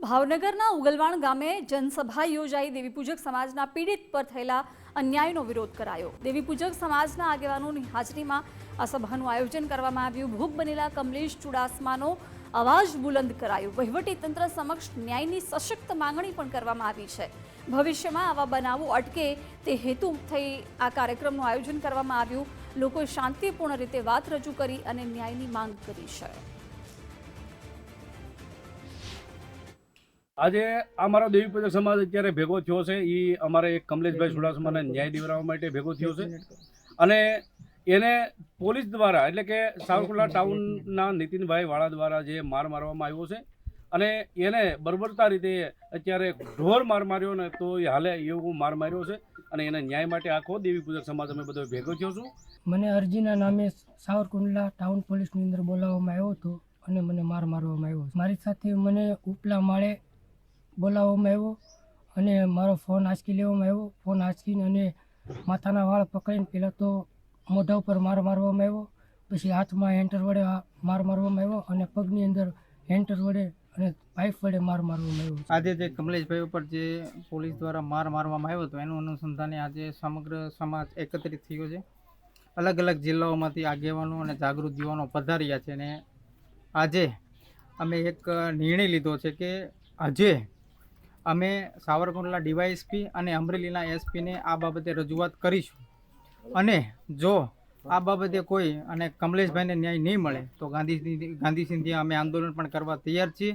ભાવનગરના ઉગલવાણ ગામે જનસભા યોજાઈ દેવીપૂજક સમાજના પીડિત પર થયેલા અન્યાયનો વિરોધ કરાયો। દેવીપૂજક સમાજના આગેવાનોની હાજરીમાં આ સભાનું આયોજન કરવામાં આવ્યું। ભોગ બનેલા કમલેશ ચુડાસમાનો અવાજ બુલંદ કરાયો। વહીવટી તંત્ર સમક્ષ ન્યાયની સશક્ત માંગણી પણ કરવામાં આવી છે। ભવિષ્યમાં આવા બનાવો અટકે તે હેતુથી આ કાર્યક્રમનું આયોજન કરવામાં આવ્યું। લોકોએ શાંતિપૂર્ણ રીતે વાત રજૂ કરી અને ન્યાયની માંગ કરી છે। આજે અમારો દેવીપૂજક સમાજ અત્યારે ભેગો થયો છે। એ અમારે એક કમલેશભાઈ ચુડાસમાને ન્યાય દિવડાવવા માટે ભેગો થયો છે અને એને પોલીસ દ્વારા એટલે કે સાવરકુંડલા ટાઉનના નીતિનભાઈ વાળા દ્વારા જે માર મારવામાં આવ્યો છે અને એને બર્બરતા રીતે અત્યારે ઢોર માર માર્યો ને તો એ હાલે એવું માર માર્યો છે અને એને ન્યાય માટે આખો દેવીપૂજક સમાજ અમે બધો ભેગો થયો છું। મને અરજીના નામે સાવરકુંડલા ટાઉન પોલીસની અંદર બોલાવવામાં આવ્યો હતો અને મને માર મારવામાં આવ્યો। મારી સાથે મને ઉપલા માળે બોલાવવામાં આવ્યો અને મારો ફોન આંચકી લેવામાં આવ્યો। ફોન આંચકીને અને માથાના વાળ પકડીને પહેલાં તો મોઢા ઉપર માર મારવામાં આવ્યો, પછી હાથમાં હેન્ટર વડે માર મારવામાં આવ્યો અને પગની અંદર હેન્ટર વડે અને પાઇપ વડે માર મારવામાં આવ્યો। આજે જે કમલેશભાઈ ઉપર જે પોલીસ દ્વારા માર મારવામાં આવ્યો હતો એનું અનુસંધાને આજે સમગ્ર સમાજ એકત્રિત થયો છે। અલગ અલગ જિલ્લાઓમાંથી આગેવાનો અને જાગૃત યુવાનો પધાર્યા છે અને આજે અમે એક નિર્ણય લીધો છે કે આજે અમે સાવરકુંડલા ડીવાયએસપી અને અમરેલીના એસપીને આ બાબતે રજૂઆત કરીશું અને જો આ બાબતે કોઈ અને કમલેશભાઈને ન્યાય નહીં મળે તો ગાંધી સિંધિયા અમે આંદોલન પણ કરવા તૈયાર છીએ।